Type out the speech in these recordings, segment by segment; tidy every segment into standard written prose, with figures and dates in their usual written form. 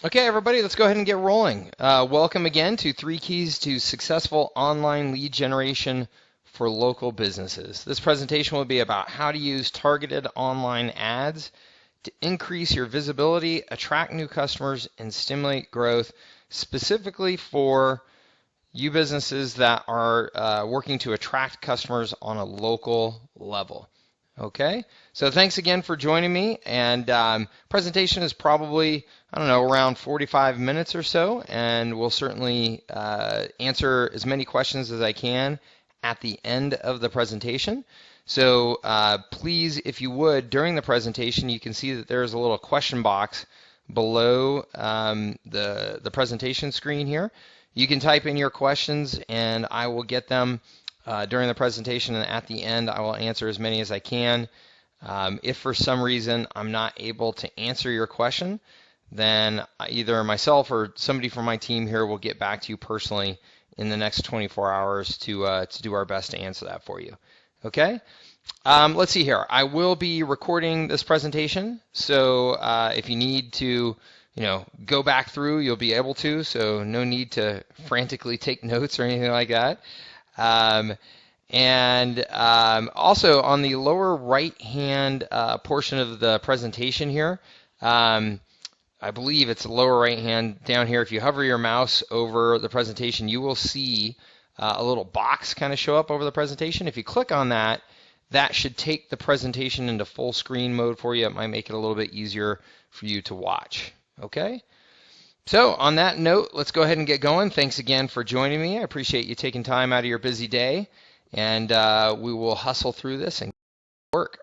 Okay, everybody, let's go ahead and get rolling. Welcome again to Three Keys to Successful Online Lead Generation for Local Businesses. This presentation will be about how to use targeted online ads to increase your visibility, attract new customers, and stimulate growth, specifically for you businesses that are working to attract customers on a local level. Okay, so thanks again for joining me. And presentation is probably, I don't know, around 45 minutes or so, and we'll certainly answer as many questions as I can at the end of the presentation. So please, if you would, during the presentation, you can see that there's a little question box below the presentation screen here. You can type in your questions, and I will get them during the presentation, and at the end I will answer as many as I can. If for some reason I'm not able to answer your question, then either myself or somebody from my team here will get back to you personally in the next 24 hours to do our best to answer that for you. Okay? Let's see here. I will be recording this presentation, so if you need to go back through, you'll be able to, so no need to frantically take notes or anything like that. Also on the lower right-hand portion of the presentation here, I believe it's the lower right-hand down here. If you hover your mouse over the presentation, you will see a little box kind of show up over the presentation. If you click on that, that should take the presentation into full screen mode for you. It might make it a little bit easier for you to watch. Okay? So on that note, let's go ahead and get going. Thanks again for joining me. I appreciate you taking time out of your busy day, and we will hustle through this and work.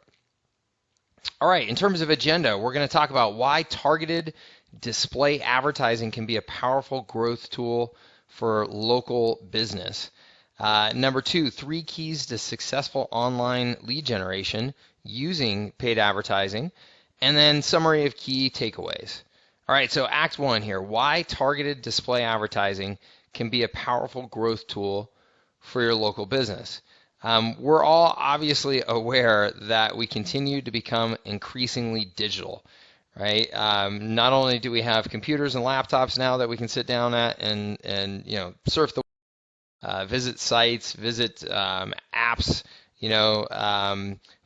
All right, in terms of agenda, we're going to talk about why targeted display advertising can be a powerful growth tool for local business. Number two, 3 keys to successful online lead generation using paid advertising, and then summary of key takeaways. All right, so Act 1 here, why targeted display advertising can be a powerful growth tool for your local business. We're all obviously aware that we continue to become increasingly digital, right? Not only do we have computers and laptops now that we can sit down at and surf the visit sites, visit apps,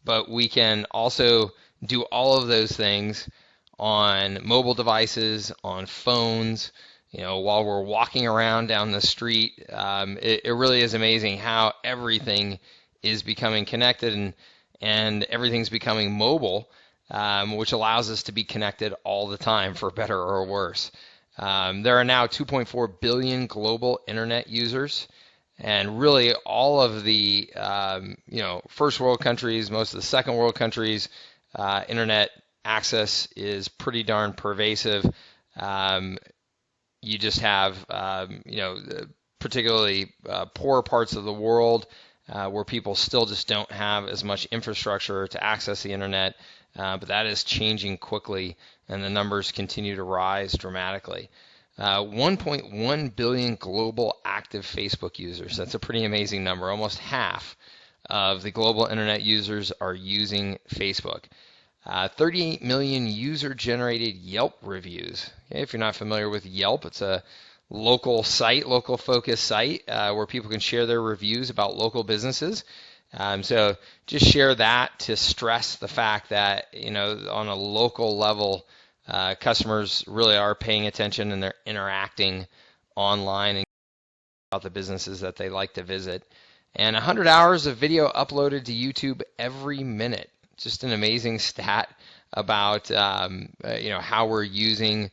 but we can also do all of those things on mobile devices, on phones, while we're walking around down the street. It really is amazing how everything is becoming connected and everything's becoming mobile, which allows us to be connected all the time, for better or worse. There are now 2.4 billion global internet users, and really all of the first world countries, most of the second world countries, internet access is pretty darn pervasive. You just have, particularly poor parts of the world where people still just don't have as much infrastructure to access the internet, but that is changing quickly, and the numbers continue to rise dramatically. 1.1 billion global active Facebook users. That's a pretty amazing number. Almost half of the global internet users are using Facebook. 38 million user-generated Yelp reviews. Okay, if you're not familiar with Yelp, it's a local site, local focused site where people can share their reviews about local businesses. So just share that to stress the fact that, on a local level, customers really are paying attention and they're interacting online and about the businesses that they like to visit. And 100 hours of video uploaded to YouTube every minute. Just an amazing stat about how we're using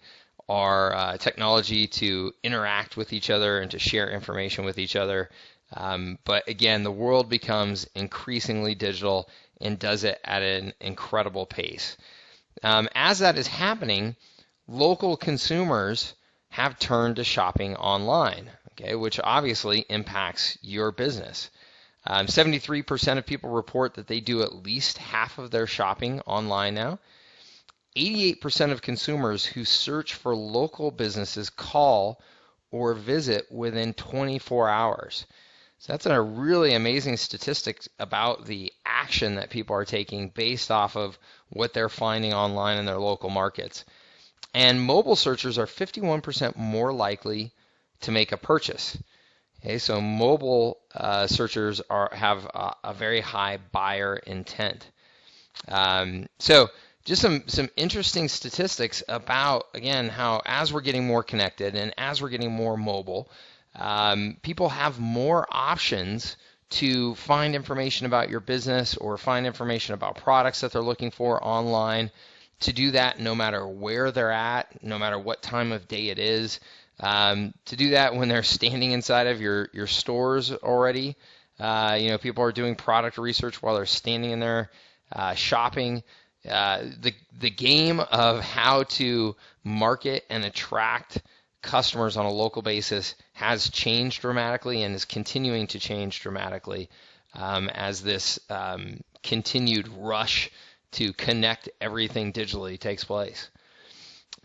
our technology to interact with each other and to share information with each other. But again, the world becomes increasingly digital and does it at an incredible pace. As that is happening, local consumers have turned to shopping online, okay, which obviously impacts your business. 73% of people report that they do at least half of their shopping online now. 88% of consumers who search for local businesses call or visit within 24 hours. So that's a really amazing statistic about the action that people are taking based off of what they're finding online in their local markets. And mobile searchers are 51% more likely to make a purchase. Okay, so mobile searchers have a very high buyer intent. So just some interesting statistics about, again, how as we're getting more connected and as we're getting more mobile, people have more options to find information about your business or find information about products that they're looking for online. To do that no matter where they're at, no matter what time of day it is. To do that when they're standing inside of your stores already. People are doing product research while they're standing in there shopping. The game of how to market and attract customers on a local basis has changed dramatically and is continuing to change dramatically as this continued rush to connect everything digitally takes place.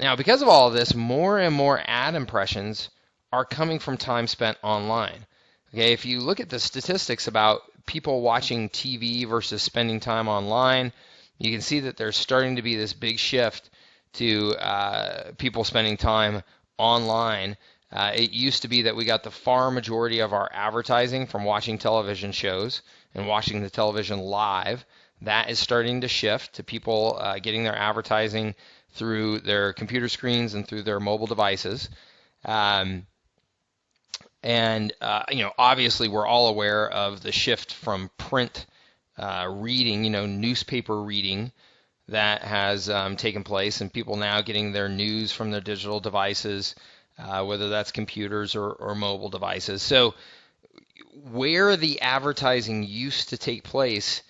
Now, because of all of this, more and more ad impressions are coming from time spent online. Okay, if you look at the statistics about people watching TV versus spending time online, you can see that there's starting to be this big shift to people spending time online. It used to be that we got the far majority of our advertising from watching television shows and watching the television live. That is starting to shift to people getting their advertising through their computer screens and through their mobile devices. Obviously we're all aware of the shift from print reading, newspaper reading that has taken place, and people now getting their news from their digital devices, whether that's computers or mobile devices. So where the advertising used to take place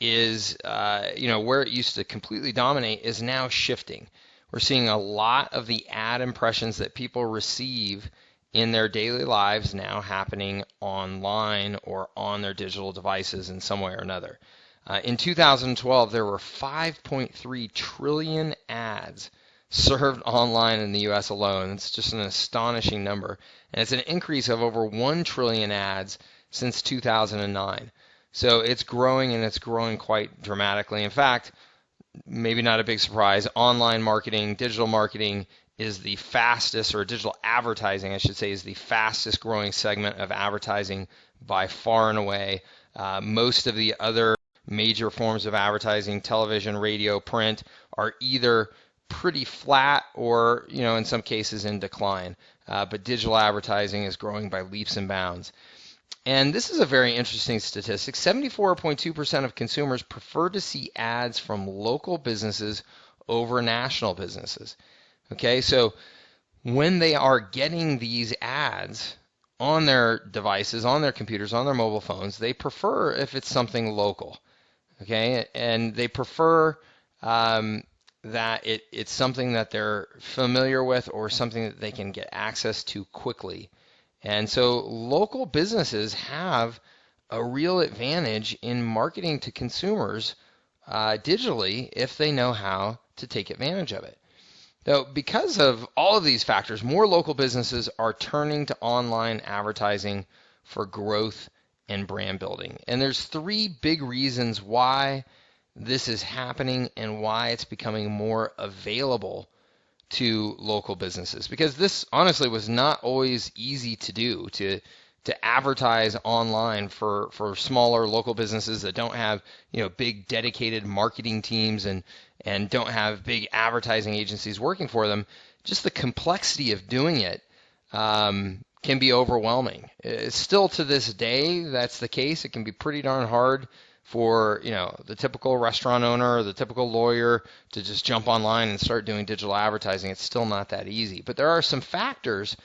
is, where it used to completely dominate is now shifting. We're seeing a lot of the ad impressions that people receive in their daily lives now happening online or on their digital devices in some way or another. In 2012, there were 5.3 trillion ads served online in the U.S. alone. It's just an astonishing number. And it's an increase of over 1 trillion ads since 2009. So it's growing, and it's growing quite dramatically. In fact, maybe not a big surprise, online marketing, digital marketing is the fastest, or digital advertising, I should say, is the fastest growing segment of advertising by far and away. Most of the other major forms of advertising, television, radio, print, are either pretty flat or, in some cases in decline. But digital advertising is growing by leaps and bounds. And this is a very interesting statistic. 74.2% of consumers prefer to see ads from local businesses over national businesses. Okay, so when they are getting these ads on their devices, on their computers, on their mobile phones, they prefer if it's something local. Okay, and they prefer that it's something that they're familiar with or something that they can get access to quickly. And so local businesses have a real advantage in marketing to consumers digitally if they know how to take advantage of it. Now, because of all of these factors, more local businesses are turning to online advertising for growth and brand building. And there's 3 big reasons why this is happening and why it's becoming more available to local businesses, because this honestly was not always easy to do, to advertise online for smaller local businesses that don't have big dedicated marketing teams and don't have big advertising agencies working for them. Just the complexity of doing it can be overwhelming. Still to this day, that's the case. It can be pretty darn hard for the typical restaurant owner or the typical lawyer to just jump online and start doing digital advertising. It's still not that easy. But there are some factors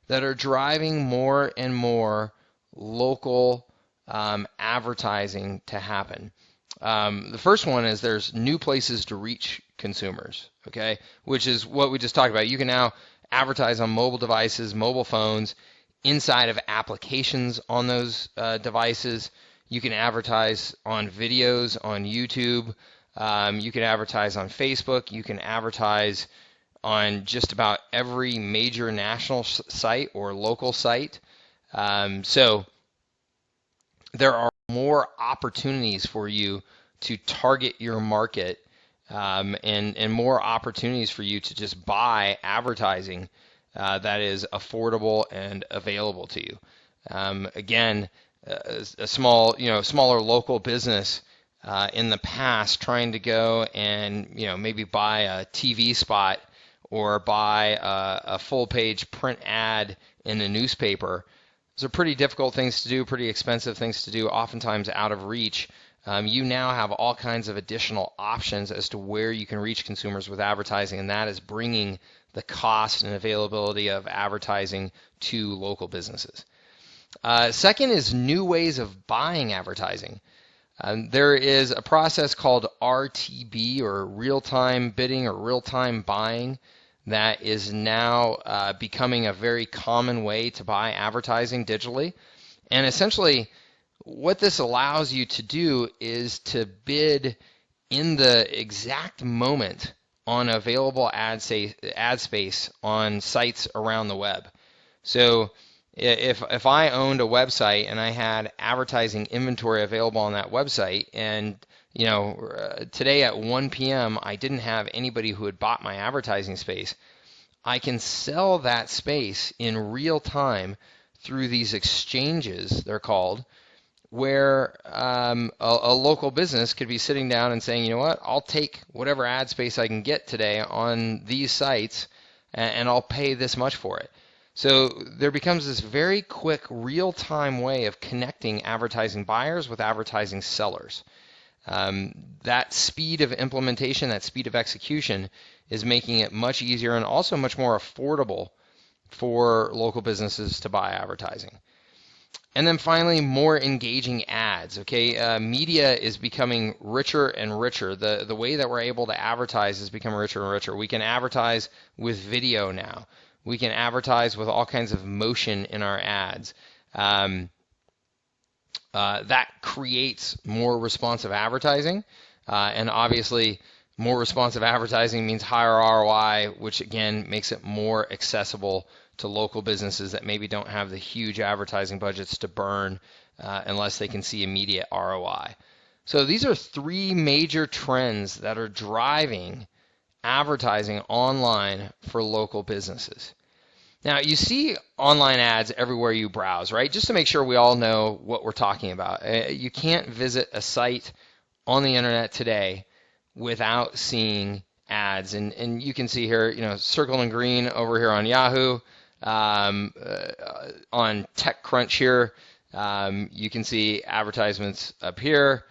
that are driving more and more local advertising to happen. The first one is there's new places to reach consumers, okay, which is what we just talked about. You can now advertise on mobile devices, mobile phones, inside of applications on those devices. You can advertise on videos on YouTube. You can advertise on Facebook. You can advertise on just about every major national site or local site. So there are more opportunities for you to target your market and more opportunities for you to just buy advertising that is affordable and available to you. Again, a small, smaller local business in the past trying to go and, maybe buy a TV spot or buy a full-page print ad in a newspaper. Those are pretty difficult things to do, pretty expensive things to do, oftentimes out of reach. You now have all kinds of additional options as to where you can reach consumers with advertising, and that is bringing the cost and availability of advertising to local businesses. Second is new ways of buying advertising. There is a process called RTB, or real-time bidding or real-time buying, that is now becoming a very common way to buy advertising digitally. And essentially, what this allows you to do is to bid in the exact moment on available ad space on sites around the web. So if I owned a website and I had advertising inventory available on that website, and today at 1 p.m. I didn't have anybody who had bought my advertising space, I can sell that space in real time through these exchanges, they're called, where a local business could be sitting down and saying, you know what, I'll take whatever ad space I can get today on these sites, and I'll pay this much for it. So there becomes this very quick, real-time way of connecting advertising buyers with advertising sellers. That speed of implementation, that speed of execution, is making it much easier and also much more affordable for local businesses to buy advertising. And then finally, more engaging ads. Okay, media is becoming richer and richer. The way that we're able to advertise is becoming richer and richer. We can advertise with video now. We can advertise with all kinds of motion in our ads. That creates more responsive advertising, and obviously more responsive advertising means higher ROI, which again makes it more accessible to local businesses that maybe don't have the huge advertising budgets to burn unless they can see immediate ROI. So these are three major trends that are driving advertising online for local businesses. Now, you see online ads everywhere you browse, right? Just to make sure we all know what we're talking about. You can't visit a site on the internet today without seeing ads. And you can see here, circled in green over here on Yahoo, on TechCrunch here, you can see advertisements up here,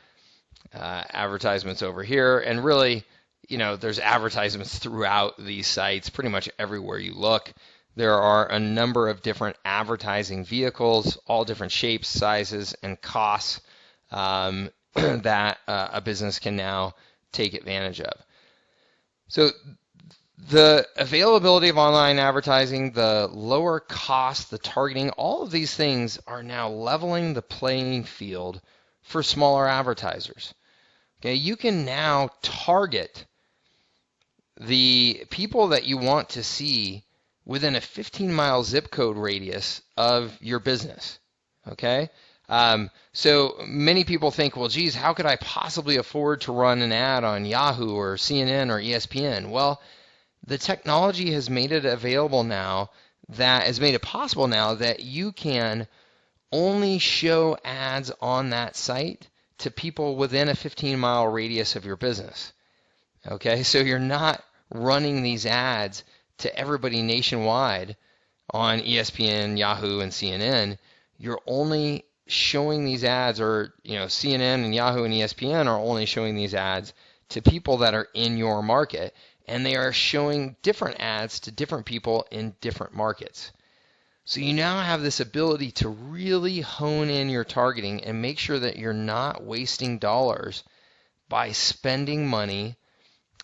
advertisements over here, and really, there's advertisements throughout these sites, pretty much everywhere you look. There are a number of different advertising vehicles, all different shapes, sizes, and costs that a business can now take advantage of. So the availability of online advertising, the lower cost, the targeting, all of these things are now leveling the playing field for smaller advertisers. Okay, you can now target the people that you want to see within a 15-mile zip code radius of your business. Okay, so many people think, well, geez, how could I possibly afford to run an ad on Yahoo or CNN or ESPN? Well, the technology has made it available now, that has made it possible now that you can only show ads on that site to people within a 15-mile radius of your business. Okay, so you're not running these ads to everybody nationwide on ESPN, Yahoo, and CNN. You're only showing these ads, or CNN and Yahoo and ESPN are only showing these ads to people that are in your market, and they are showing different ads to different people in different markets. So you now have this ability to really hone in your targeting and make sure that you're not wasting dollars by spending money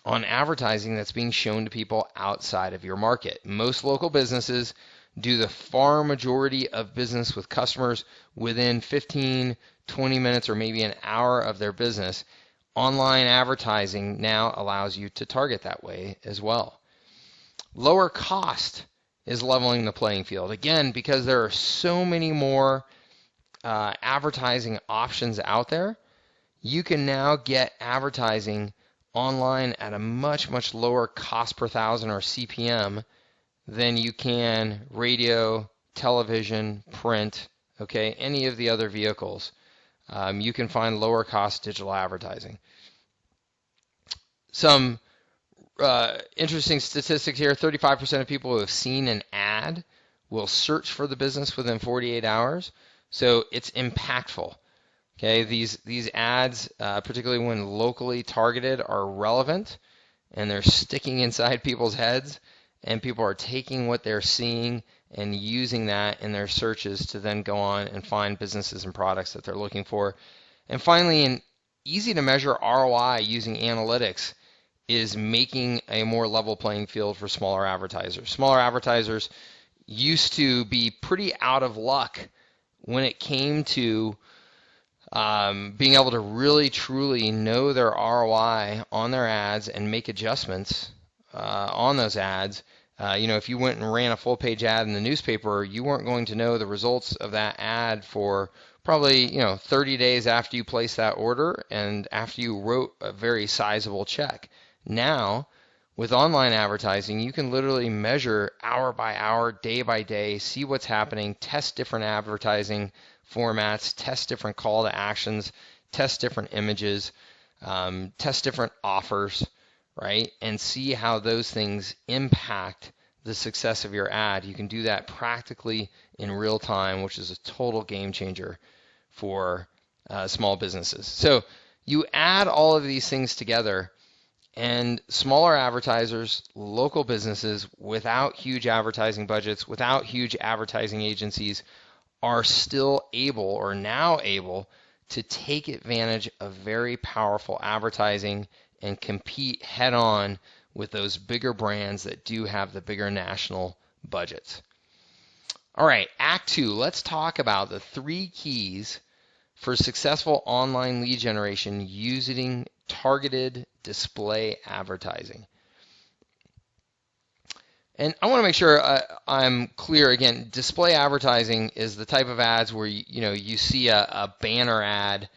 on advertising that's being shown to people outside of your market. Most local businesses do the far majority of business with customers within 15, 20 minutes, or maybe an hour of their business. Online advertising now allows you to target that way as well. Lower cost is leveling the playing field. Again, because there are so many more advertising options out there, you can now get advertising online at a much, much lower cost per thousand or CPM than you can radio, television, print, okay, any of the other vehicles. You can find lower cost digital advertising. Some interesting statistics here. 35% of people who have seen an ad will search for the business within 48 hours. So it's impactful. Okay, these ads, particularly when locally targeted, are relevant and they're sticking inside people's heads, and people are taking what they're seeing and using that in their searches to then go on and find businesses and products that they're looking for. And finally, an easy to measure ROI using analytics is making a more level playing field for smaller advertisers. Smaller advertisers used to be pretty out of luck when it came to being able to really truly know their ROI on their ads and make adjustments on those ads. If you went and ran a full page ad in the newspaper, you weren't going to know the results of that ad for probably 30 days after you placed that order and after you wrote a very sizable check. Now, with online advertising, you can literally measure hour by hour, day by day, see what's happening, test different advertising formats, test different call to actions, test different images, test different offers, right? And see how those things impact the success of your ad. You can do that practically in real time, which is a total game changer for small businesses. So you add all of these things together, and smaller advertisers, local businesses without huge advertising budgets, without huge advertising agencies, are still able, or now able, to take advantage of very powerful advertising and compete head on with those bigger brands that do have the bigger national budgets. All right, Act 2, let's talk about the 3 keys for successful online lead generation using targeted display advertising. And I want to make sure I'm clear again. Display advertising is the type of ads where you see a banner ad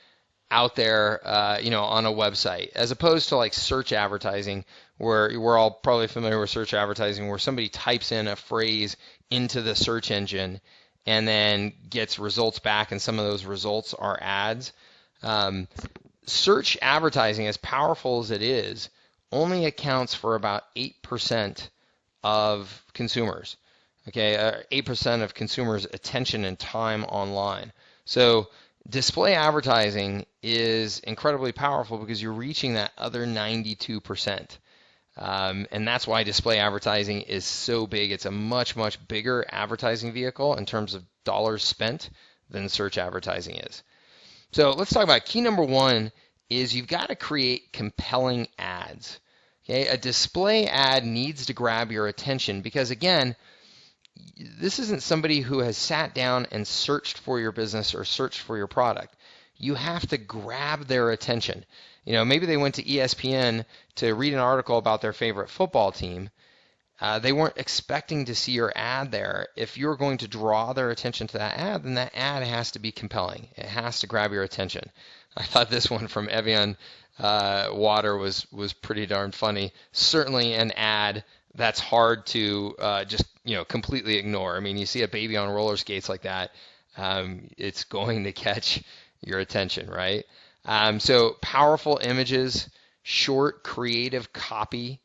out there on a website, as opposed to like search advertising, where we're all probably familiar with search advertising, where somebody types in a phrase into the search engine and then gets results back, and some of those results are ads. Search advertising, as powerful as it is, only accounts for about 8% of consumers. Okay, 8% of consumers' attention and time online. So display advertising is incredibly powerful because you're reaching that other 92%. And that's why display advertising is so big. It's a much, much bigger advertising vehicle in terms of dollars spent than search advertising is. So let's talk about key number 1 is you've got to create compelling ads. Okay, a display ad needs to grab your attention because, again, this isn't somebody who has sat down and searched for your business or searched for your product. You have to grab their attention. Maybe they went to ESPN to read an article about their favorite football team. They weren't expecting to see your ad there. If you're going to draw their attention to that ad, then that ad has to be compelling. It has to grab your attention. I thought this one from Evian water was pretty darn funny. Certainly an ad that's hard to just completely ignore. I mean, you see a baby on roller skates like that, it's going to catch your attention, right? So powerful images, short creative copy,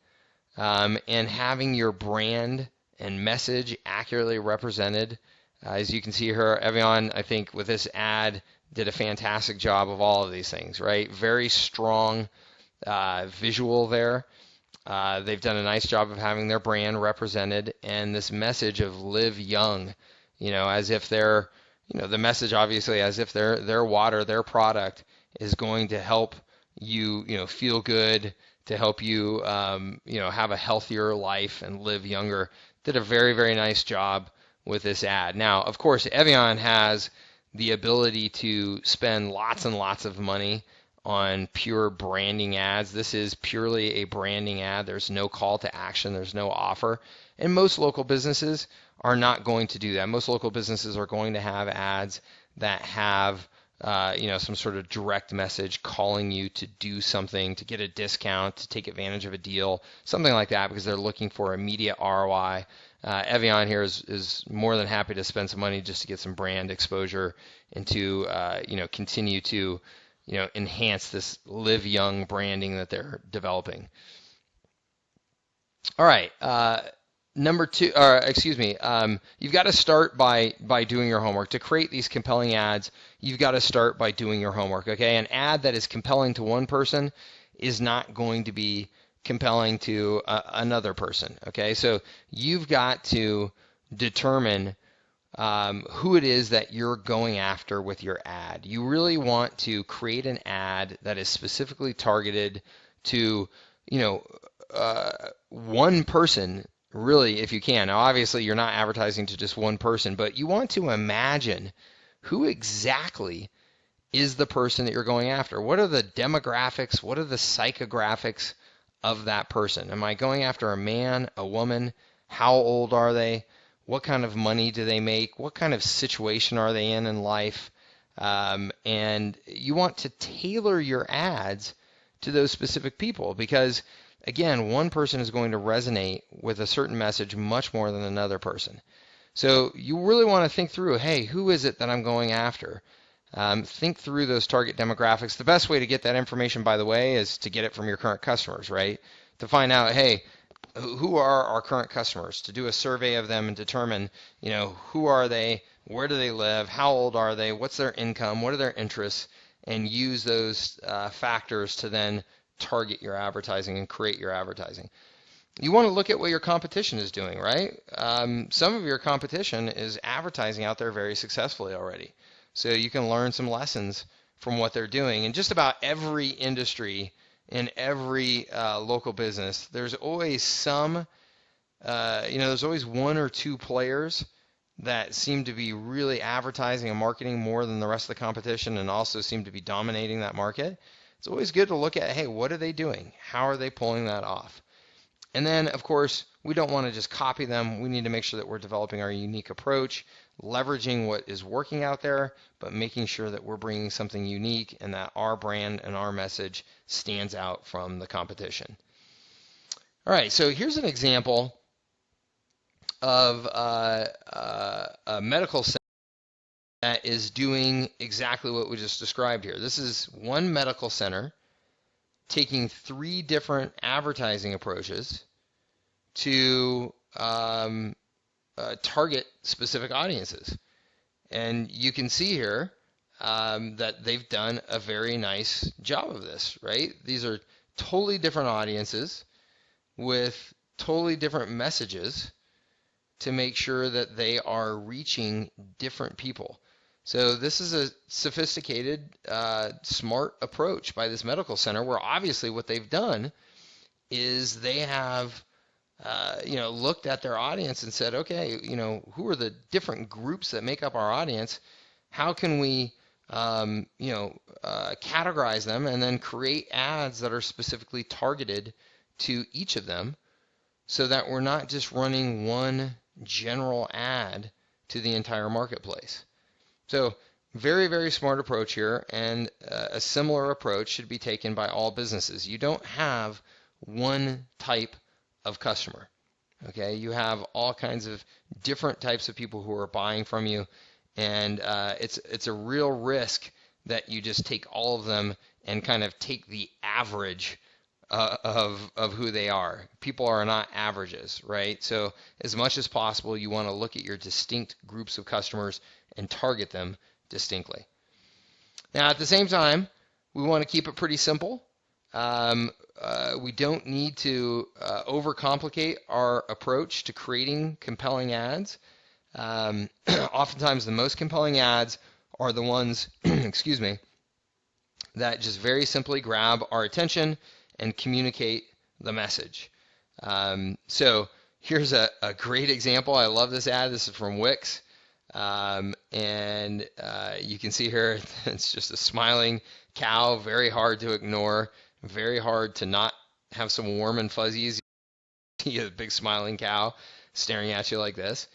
and having your brand and message accurately represented. As you can see here, Evian, I think with this ad, did a fantastic job of all of these things, right? Very strong visual there. They've done a nice job of having their brand represented, and this message of live young, as if they're, the message obviously as if their water, their product is going to help you, feel good, to help you, have a healthier life and live younger. Did a very, very nice job with this ad. Now, of course, Evian has the ability to spend lots and lots of money on pure branding ads. This is purely a branding ad. There's no call to action. There's no offer. And most local businesses are not going to do that. Most local businesses are going to have ads that have some sort of direct message calling you to do something, to get a discount, to take advantage of a deal, something like that, because they're looking for immediate ROI. Evian here is more than happy to spend some money just to get some brand exposure and to continue to enhance this live young branding that they're developing. All right. Number two, or excuse me, you've got to start by doing your homework. To create these compelling ads, you've got to start by doing your homework, okay? An ad that is compelling to one person is not going to be compelling to another person, okay? So you've got to determine who it is that you're going after with your ad. You really want to create an ad that is specifically targeted to, one person, really, if you can. Now, obviously, you're not advertising to just one person, but you want to imagine who exactly is the person that you're going after. What are the demographics? What are the psychographics of that person? Am I going after a man, a woman? How old are they? What kind of money do they make? What kind of situation are they in life? And you want to tailor your ads to those specific people because, again, one person is going to resonate with a certain message much more than another person. So you really want to think through, hey, who is it that I'm going after? Think through those target demographics. The best way to get that information, by the way, is to get it from your current customers, right? To find out, hey, who are our current customers? To do a survey of them and determine, who are they? Where do they live? How old are they? What's their income? What are their interests? And use those factors to then target your advertising and create your advertising. You want to look at what your competition is doing, right? Some of your competition is advertising out there very successfully already. So you can learn some lessons from what they're doing. In just about every industry, in every local business, there's always there's always one or two players that seem to be really advertising and marketing more than the rest of the competition and also seem to be dominating that market. It's always good to look at, hey, what are they doing? How are they pulling that off? And then, of course, we don't want to just copy them. We need to make sure that we're developing our unique approach, leveraging what is working out there, but making sure that we're bringing something unique and that our brand and our message stands out from the competition. All right, so here's an example of a medical center that is doing exactly what we just described here. This is one medical center taking 3 different advertising approaches to target specific audiences. And you can see here that they've done a very nice job of this, right? These are totally different audiences with totally different messages to make sure that they are reaching different people. So this is a sophisticated, smart approach by this medical center where obviously what they've done is they have looked at their audience and said, okay, who are the different groups that make up our audience? How can we, categorize them and then create ads that are specifically targeted to each of them so that we're not just running one general ad to the entire marketplace. So very, very smart approach here, and a similar approach should be taken by all businesses. You don't have one type of customer, okay? You have all kinds of different types of people who are buying from you, and it's a real risk that you just take all of them and kind of take the average of who they are. People are not averages, right? So as much as possible, you want to look at your distinct groups of customers and target them distinctly. Now, at the same time, we want to keep it pretty simple. We don't need to overcomplicate our approach to creating compelling ads. Oftentimes, the most compelling ads are the ones, excuse me, that just very simply grab our attention and communicate the message. So here's a great example. I love this ad. This is from Wix. And you can see here, it's just a smiling cow, very hard to ignore, very hard to not have some warm and fuzzies. You see a big smiling cow staring at you like this.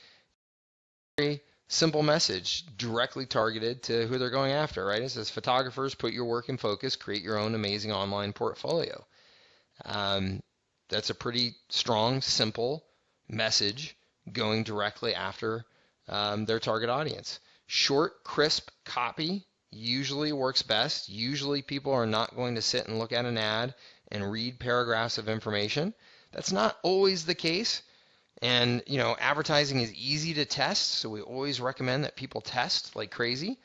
Very simple message directly targeted to who they're going after, right? It says, photographers, put your work in focus, create your own amazing online portfolio. That's a pretty strong, simple message going directly after their target audience. Short, crisp copy usually works best. Usually people are not going to sit and look at an ad and read paragraphs of information. That's not always the case. And, advertising is easy to test, so we always recommend that people test like crazy.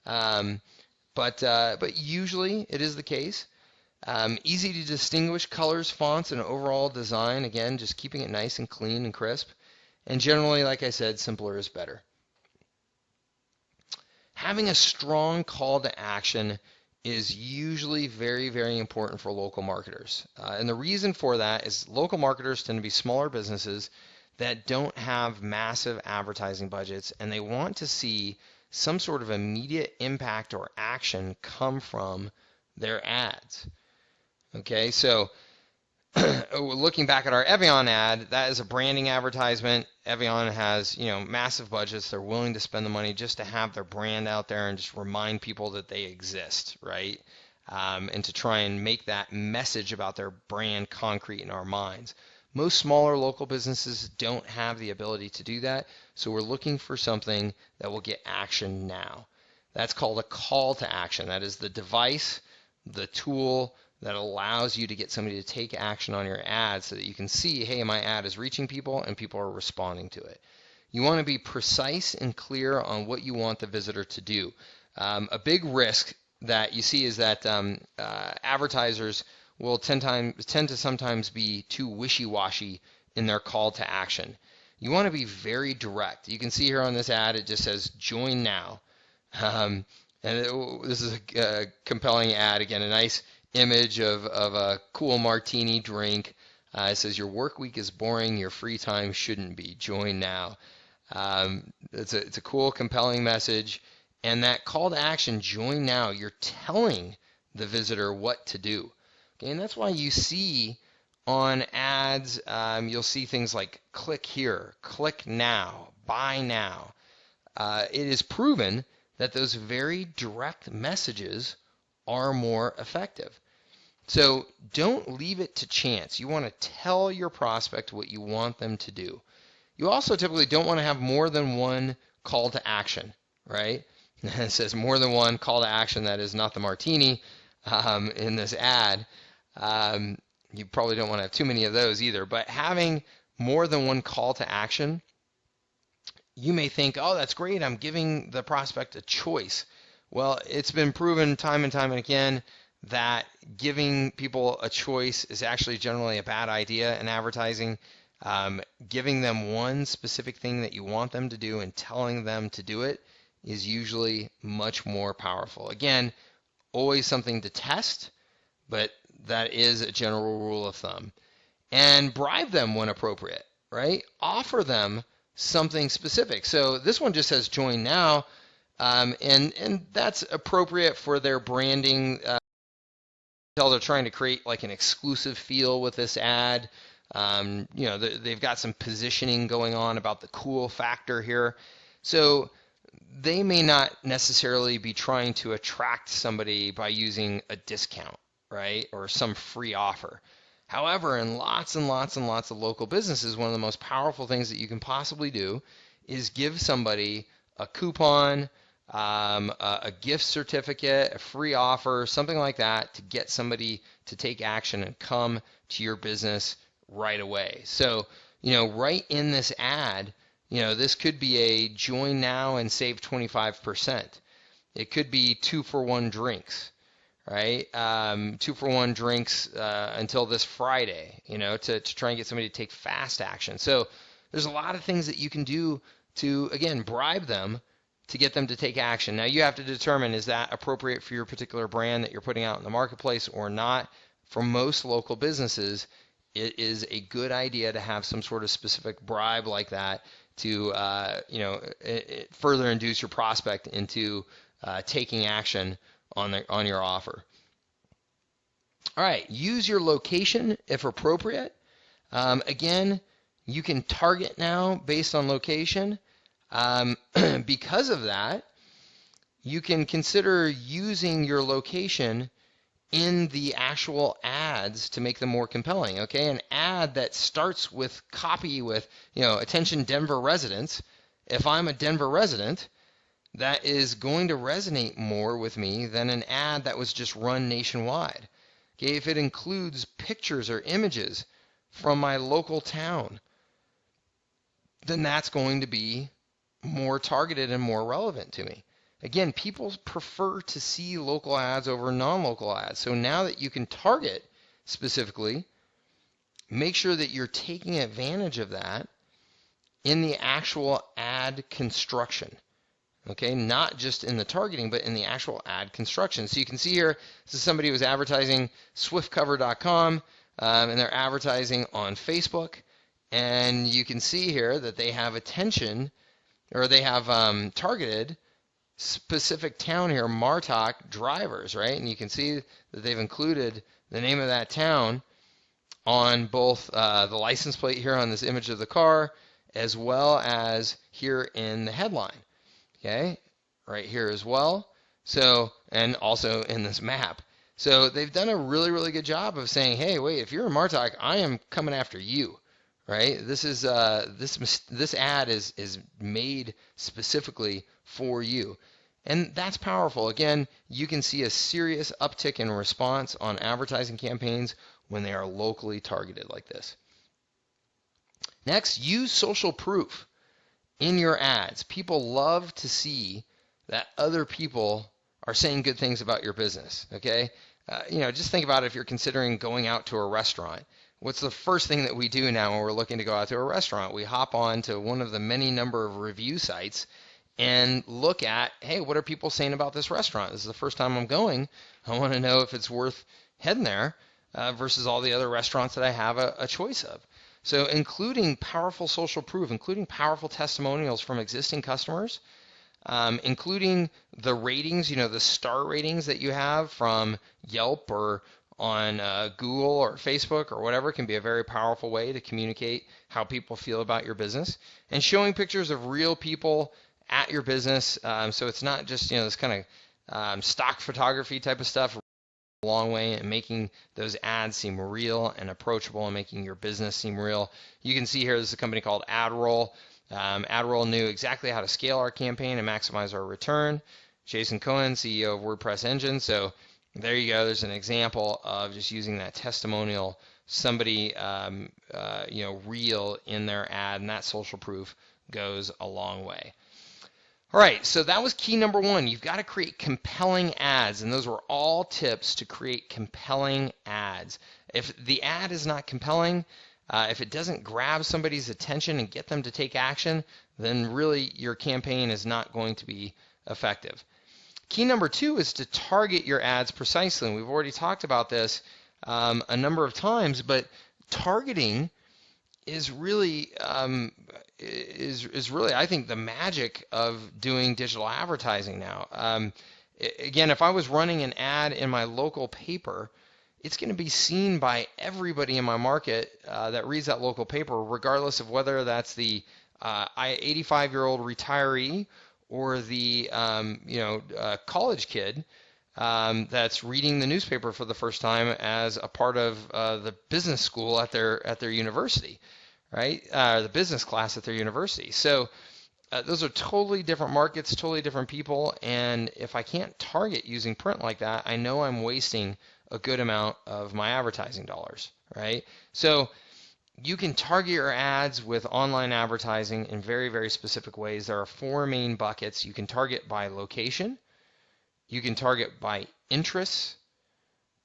But usually it is the case. Easy to distinguish colors, fonts, and overall design. Again, just keeping it nice and clean and crisp. And generally, like I said, simpler is better. Having a strong call to action is usually very, very important for local marketers. And the reason for that is local marketers tend to be smaller businesses that don't have massive advertising budgets, and they want to see some sort of immediate impact or action come from their ads. Okay, so looking back at our Evian ad, that is a branding advertisement. Evian has, massive budgets. They're willing to spend the money just to have their brand out there and just remind people that they exist, right? And to try and make that message about their brand concrete in our minds. Most smaller local businesses don't have the ability to do that, so we're looking for something that will get action now. That's called a call to action. That is the device, the tool that allows you to get somebody to take action on your ad so that you can see, hey, my ad is reaching people and people are responding to it. You want to be precise and clear on what you want the visitor to do. A big risk that you see is that advertisers will tend to sometimes be too wishy-washy in their call to action. You want to be very direct. You can see here on this ad, it just says, join now. This is a compelling ad. Again, a nice image of a cool martini drink. It says, your work week is boring, your free time shouldn't be. Join now. It's a cool, compelling message. And that call to action, join now, you're telling the visitor what to do. Okay, and that's why you see on ads, you'll see things like click here, click now, buy now. It is proven that those very direct messages are more effective. So don't leave it to chance. You want to tell your prospect what you want them to do. You also typically don't want to have more than one call to action, right? It says more than one call to action. That is not the martini in this ad. You probably don't want to have too many of those either. But having more than one call to action, you may think, oh, that's great. I'm giving the prospect a choice. Well, it's been proven time and time and again that giving people a choice is actually generally a bad idea in advertising. Giving them one specific thing that you want them to do and telling them to do it is usually much more powerful. Again, always something to test, but that is a general rule of thumb. And bribe them when appropriate, right? Offer them something specific. So this one just says join now, and that's appropriate for their branding. They're trying to create like an exclusive feel with this ad. They've got some positioning going on about the cool factor here. So they may not necessarily be trying to attract somebody by using a discount, right, or some free offer. However, in lots and lots and lots of local businesses, one of the most powerful things that you can possibly do is give somebody a coupon, a gift certificate, a free offer, something like that to get somebody to take action and come to your business right away. So, right in this ad, this could be a join now and save 25%. It could be 2-for-1 drinks, right? 2-for-1 drinks until this Friday, to try and get somebody to take fast action. So there's a lot of things that you can do to, again, bribe them to get them to take action. Now you have to determine, is that appropriate for your particular brand that you're putting out in the marketplace or not? For most local businesses, it is a good idea to have some sort of specific bribe like that to further induce your prospect into taking action on your offer. All right, use your location if appropriate. Again, you can target now based on location. Because of that, you can consider using your location in the actual ads to make them more compelling. Okay, an ad that starts with copy with, attention Denver residents. If I'm a Denver resident, that is going to resonate more with me than an ad that was just run nationwide. Okay, if it includes pictures or images from my local town, then that's going to be more targeted and more relevant to me. Again, people prefer to see local ads over non-local ads. So now that you can target specifically, make sure that you're taking advantage of that in the actual ad construction. Okay, not just in the targeting, but in the actual ad construction. So you can see here, this is somebody who was advertising swiftcover.com, and they're advertising on Facebook. And you can see here that they have attention, or they have targeted specific town here, Martok drivers, right? And you can see that they've included the name of that town on both the license plate here on this image of the car, as well as here in the headline. Okay, right here as well. So, and also in this map. So they've done a really, really good job of saying, hey, wait, if you're in Martok, I am coming after you, right? This is this ad is made specifically for you. And that's powerful. Again, you can see a serious uptick in response on advertising campaigns when they are locally targeted like this. Next, use social proof in your ads. People love to see that other people are saying good things about your business, okay? Just think about it if you're considering going out to a restaurant. What's the first thing that we do now when we're looking to go out to a restaurant? We hop on to one of the many number of review sites and look at, hey, what are people saying about this restaurant? This is the first time I'm going. I want to know if it's worth heading there versus all the other restaurants that I have a choice of. So including powerful social proof, including powerful testimonials from existing customers, including the ratings, the star ratings that you have from Yelp or on Google or Facebook or whatever, can be a very powerful way to communicate how people feel about your business. And showing pictures of real people at your business, so it's not just this kind of stock photography type of stuff. A long way in making those ads seem real and approachable and making your business seem real. You can see here, this is a company called AdRoll. AdRoll knew exactly how to scale our campaign and maximize our return. Jason Cohen, CEO of WordPress Engine. So there you go. There's an example of just using that testimonial, somebody real in their ad, and that social proof goes a long way. All right, so that was key number one. You've got to create compelling ads, and those were all tips to create compelling ads. If the ad is not compelling, if it doesn't grab somebody's attention and get them to take action, then really your campaign is not going to be effective. Key number two is to target your ads precisely. And we've already talked about this a number of times, but targeting is really I think the magic of doing digital advertising now. Again, if I was running an ad in my local paper, it's going to be seen by everybody in my market that reads that local paper, regardless of whether that's the 85-year-old retiree or the college kid that's reading the newspaper for the first time as a part of the business school at their university, right? The business class at their university. So those are totally different markets, totally different people, and if I can't target using print like that, I know I'm wasting a good amount of my advertising dollars, right? So you can target your ads with online advertising in very, very specific ways. There are four main buckets. You can target by location, you can target by interests,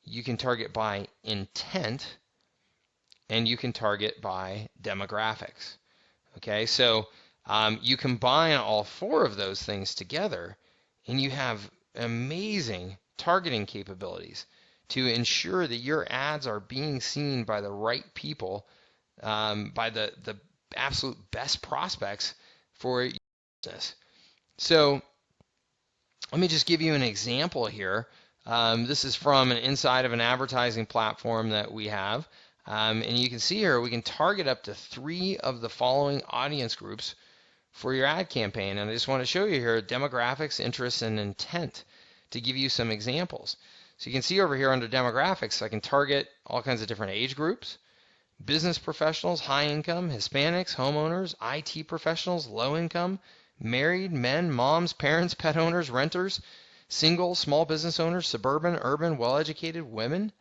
you can target by intent, and you can target by demographics. Okay, so you combine all four of those things together, and you have amazing targeting capabilities to ensure that your ads are being seen by the right people, by the absolute best prospects for your business. So let me just give you an example here. This is from an inside of an advertising platform that we have. And you can see here we can target up to 3 of the following audience groups for your ad campaign. And I just want to show you here demographics, interests, and intent to give you some examples. So you can see over here under demographics, I can target all kinds of different age groups, business professionals, high income, Hispanics, homeowners, IT professionals, low income, married, men, moms, parents, pet owners, renters, single, small business owners, suburban, urban, well-educated, women.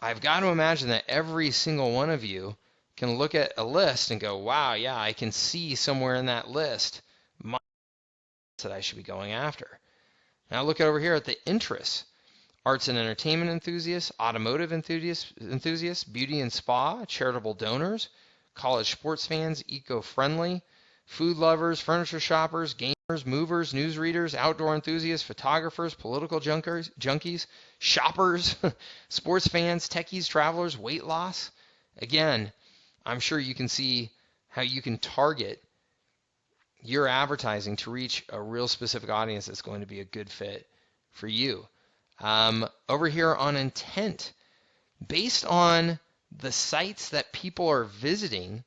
I've got to imagine that every single one of you can look at a list and go, wow, yeah, I can see somewhere in that list my that I should be going after. Now look over here at the interests. Arts and entertainment enthusiasts, automotive enthusiasts, beauty and spa, charitable donors, college sports fans, eco-friendly, food lovers, furniture shoppers, gamers, movers, newsreaders, outdoor enthusiasts, photographers, political junkies, shoppers, sports fans, techies, travelers, weight loss. Again, I'm sure you can see how you can target your advertising to reach a real specific audience that's going to be a good fit for you. Over here on intent, based on the sites that people are visiting,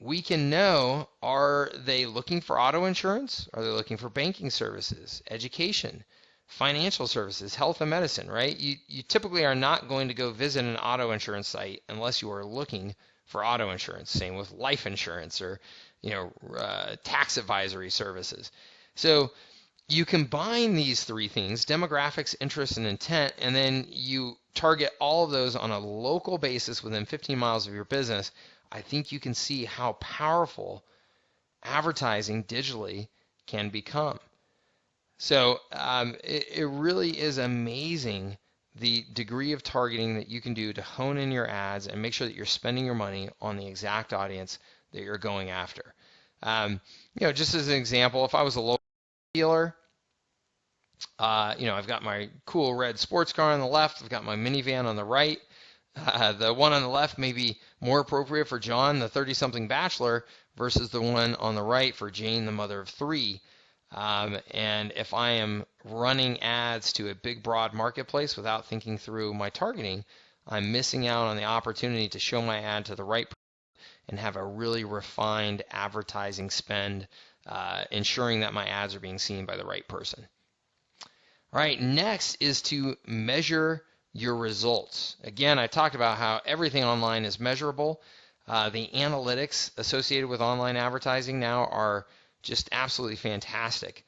we can know, are they looking for auto insurance? Are they looking for banking services, education, financial services, health and medicine, right? You typically are not going to go visit an auto insurance site unless you are looking for auto insurance. Same with life insurance or tax advisory services. So you combine these three things, demographics, interest, and intent, and then you target all of those on a local basis within 15 miles of your business. I think you can see how powerful advertising digitally can become. So it really is amazing the degree of targeting that you can do to hone in your ads and make sure that you're spending your money on the exact audience that you're going after. Just as an example, if I was a local dealer, I've got my cool red sports car on the left, I've got my minivan on the right. The one on the left may be more appropriate for John, the 30-something bachelor, versus the one on the right for Jane, the mother of three. And if I am running ads to a big, broad marketplace without thinking through my targeting, I'm missing out on the opportunity to show my ad to the right person and have a really refined advertising spend, ensuring that my ads are being seen by the right person. All right, next is to measure your results. Again, I talked about how everything online is measurable. The analytics associated with online advertising now are just absolutely fantastic,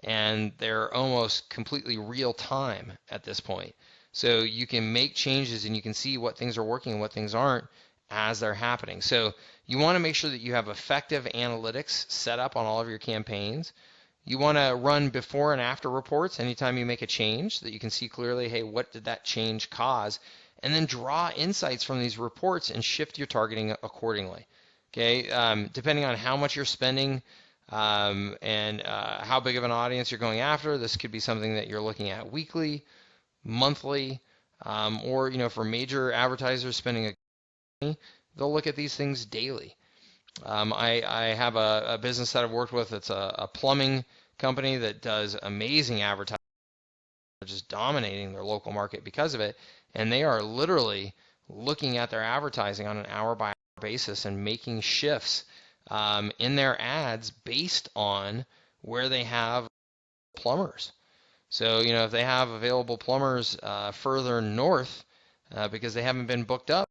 and they're almost completely real time at this point. So you can make changes and you can see what things are working and what things aren't as they're happening. So you want to make sure that you have effective analytics set up on all of your campaigns. You want to run before and after reports anytime you make a change so that you can see clearly, hey, what did that change cause? And then draw insights from these reports and shift your targeting accordingly. Okay, depending on how much you're spending and how big of an audience you're going after, this could be something that you're looking at weekly, monthly, or for major advertisers spending a money, they'll look at these things daily. I have a business that I've worked with. It's a plumbing company that does amazing advertising. They're just dominating their local market because of it. And they are literally looking at their advertising on an hour-by-hour basis and making shifts in their ads based on where they have plumbers. So, if they have available plumbers further north because they haven't been booked up,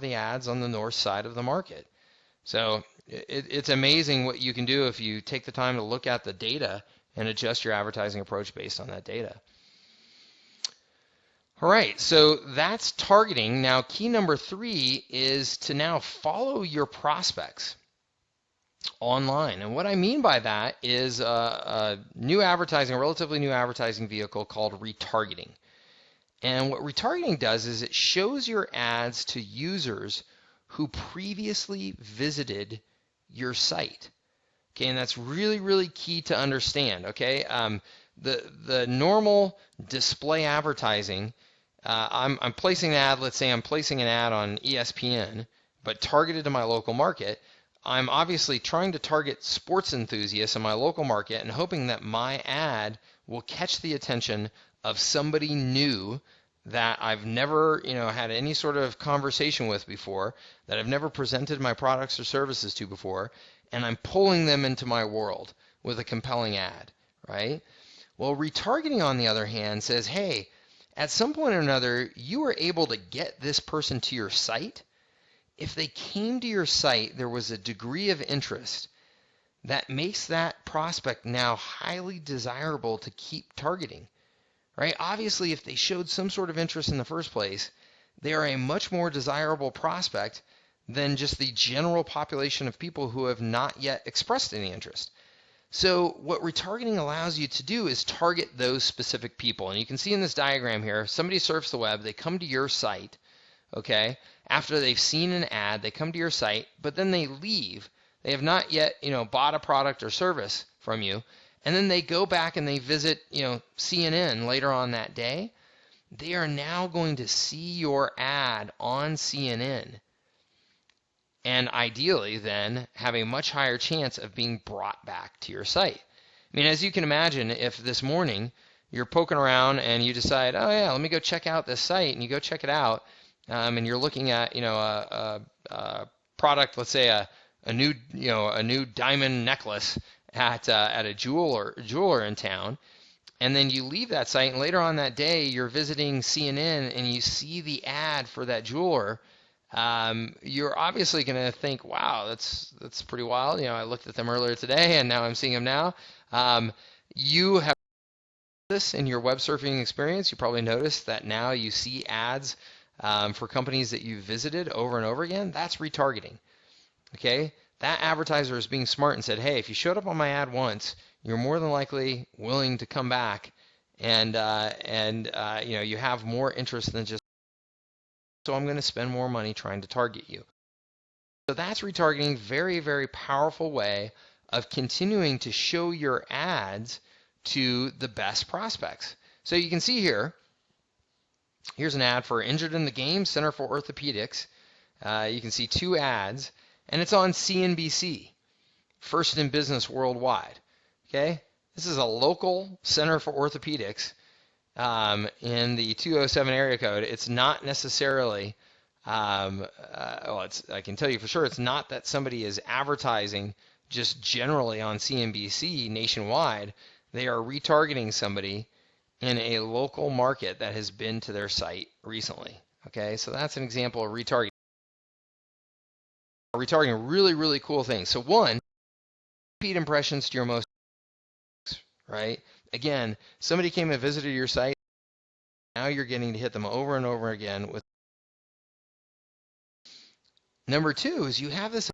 the ads on the north side of the market. So it's amazing what you can do if you take the time to look at the data and adjust your advertising approach based on that data. All right, so that's targeting. Now, key number 3 is to now follow your prospects online. And what I mean by that is a relatively new advertising vehicle called retargeting. And what retargeting does is it shows your ads to users who previously visited your site. Okay, and that's really, really key to understand. Okay, the normal display advertising, I'm placing an ad. Let's say I'm placing an ad on ESPN, but targeted to my local market. I'm obviously trying to target sports enthusiasts in my local market and hoping that my ad will catch the attention of somebody new that I've never, had any sort of conversation with before, that I've never presented my products or services to before, and I'm pulling them into my world with a compelling ad, right? Well, retargeting, on the other hand, says, hey, at some point or another, you were able to get this person to your site. If they came to your site, there was a degree of interest that makes that prospect now highly desirable to keep targeting, right? Obviously, if they showed some sort of interest in the first place, they are a much more desirable prospect than just the general population of people who have not yet expressed any interest. So what retargeting allows you to do is target those specific people. And you can see in this diagram here, somebody surfs the web, they come to your site, okay? After they've seen an ad, they come to your site, but then they leave. They have not yet, bought a product or service from you. And then they go back and they visit, CNN later on that day. They are now going to see your ad on CNN, and ideally then have a much higher chance of being brought back to your site. I mean, as you can imagine, if this morning you're poking around and you decide, oh yeah, let me go check out this site, and you go check it out, and you're looking at, a product, let's say a new diamond necklace at a jeweler in town, and then you leave that site, and later on that day you're visiting CNN and you see the ad for that jeweler. You're obviously going to think, wow, that's pretty wild. I looked at them earlier today and now I'm seeing them now. You have this in your web surfing experience. You probably noticed that now you see ads for companies that you've visited over and over again. That's retargeting. Okay? That advertiser is being smart and said, hey, if you showed up on my ad once, you're more than likely willing to come back, and you have more interest than just, so I'm going to spend more money trying to target you. So that's retargeting. Very, very powerful way of continuing to show your ads to the best prospects. So you can see here, here's an ad for Injured in the Game, Center for Orthopedics. You can see two ads, and it's on CNBC, first in business worldwide. Okay, this is a local center for orthopedics in the 207 area code. It's not necessarily, I can tell you for sure, it's not that somebody is advertising just generally on CNBC nationwide. They are retargeting somebody in a local market that has been to their site recently. Okay, so that's an example of retargeting. Retargeting, really, really cool thing. So one, repeat impressions to your most, right? Again, somebody came and visited your site. Now you're getting to hit them over and over again with. Number two is you have this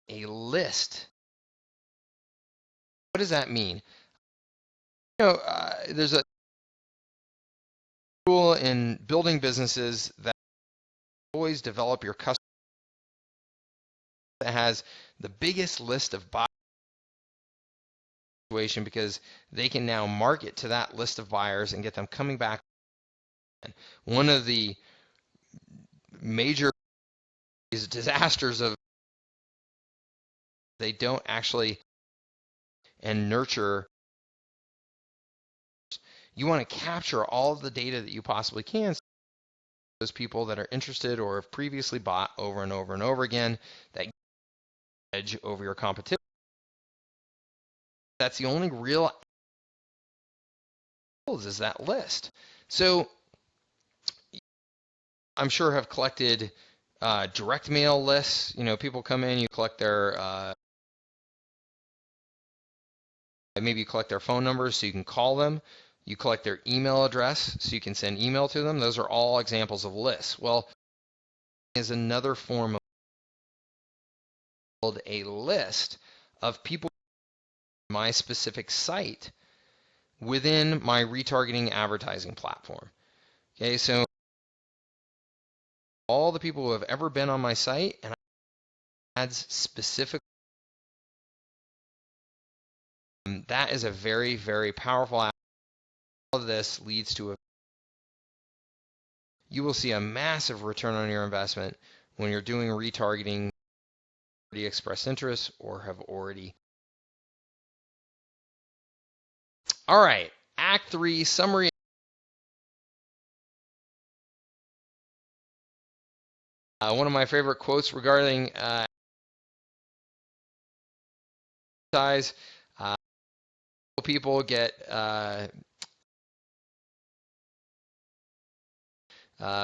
a list. What does that mean? There's a rule in building businesses that always develop your customer that has the biggest list of buyers, because they can now market to that list of buyers and get them coming back. One of the major disasters of they don't actually and nurture. You want to capture all of the data that you possibly can. Those people that are interested or have previously bought over and over and over again, that edge over your competition. That's the only real is that list. So I'm sure have collected direct mail lists. People come in, you collect their maybe you collect their phone numbers so you can call them. You collect their email address so you can send email to them. Those are all examples of lists. Well, is another form of a list of people on my specific site within my retargeting advertising platform. Okay, so all the people who have ever been on my site and ads specific, that is a very, very powerful ad. All of this leads to you will see a massive return on your investment when you're doing retargeting, already expressed interest or have already. All right, Act 3, summary. One of my favorite quotes regarding size. People get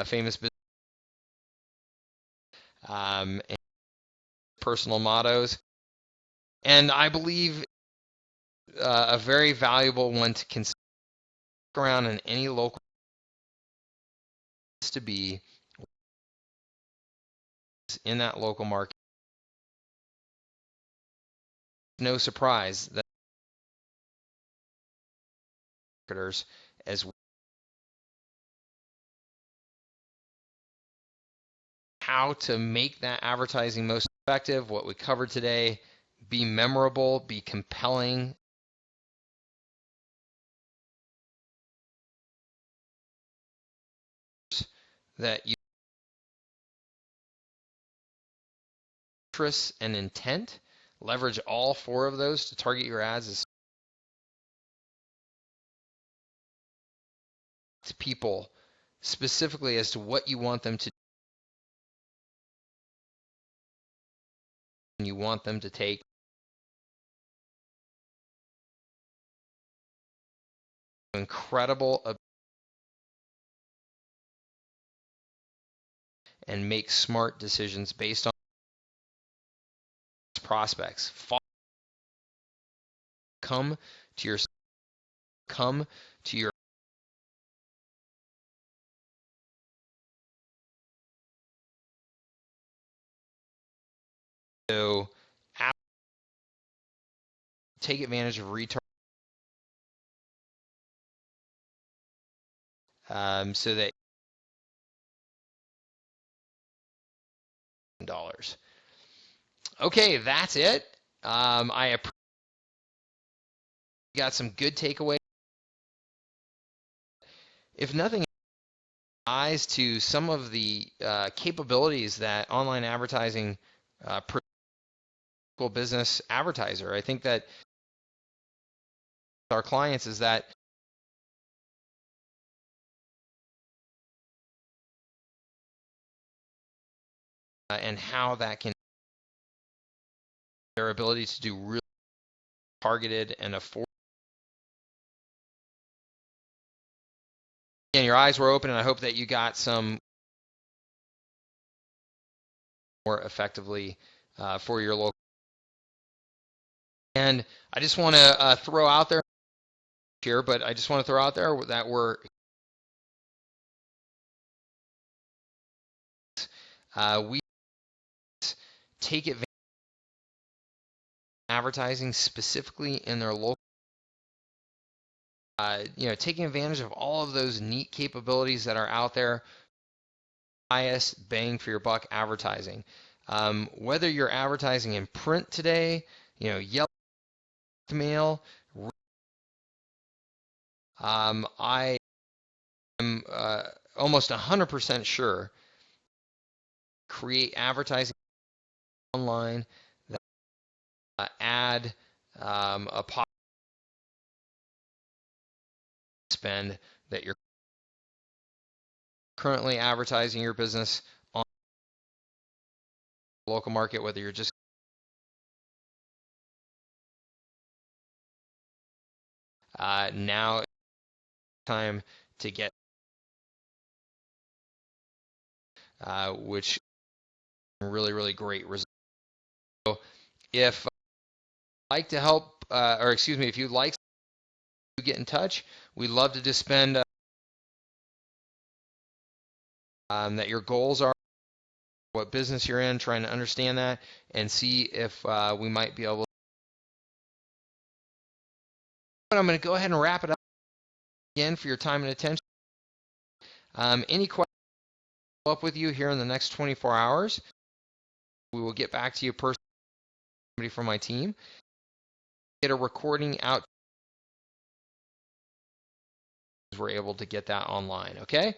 famous business and personal mottos, and I believe a very valuable one to consider around in any local to be in that local market. No surprise that marketers as well. How to make that advertising most effective, what we covered today, be memorable, be compelling. That you interest and intent, leverage all four of those to target your ads to people specifically as to what you want them to do. You want them to take incredible and make smart decisions based on prospects. Come to your so take advantage of retargeting so that dollars. Okay, that's it. I got some good takeaways. If nothing, eyes to some of the capabilities that online advertising business advertiser. I think that our clients is that and how that can their ability to do really targeted and afford. And your eyes were open, and I hope that you got some more effectively for your local. And I just want to throw out there here, but I just want to throw out there that we're we take advantage of advertising specifically in their local. Taking advantage of all of those neat capabilities that are out there. Highest bang for your buck advertising. Whether you're advertising in print today, yellow mail. I am almost 100% sure create advertising online that add a spend that you're currently advertising your business on the local market, whether you're just now time to get which really great results. So if you'd like to help if you'd like to get in touch, we'd love to just spend that your goals are, what business you're in, trying to understand that and see if we might be able to. But I'm going to go ahead and wrap it up again for your time and attention. Any questions up with you here in the next 24 hours? We will get back to you personally, somebody from my team. Get a recording out. We're able to get that online, okay?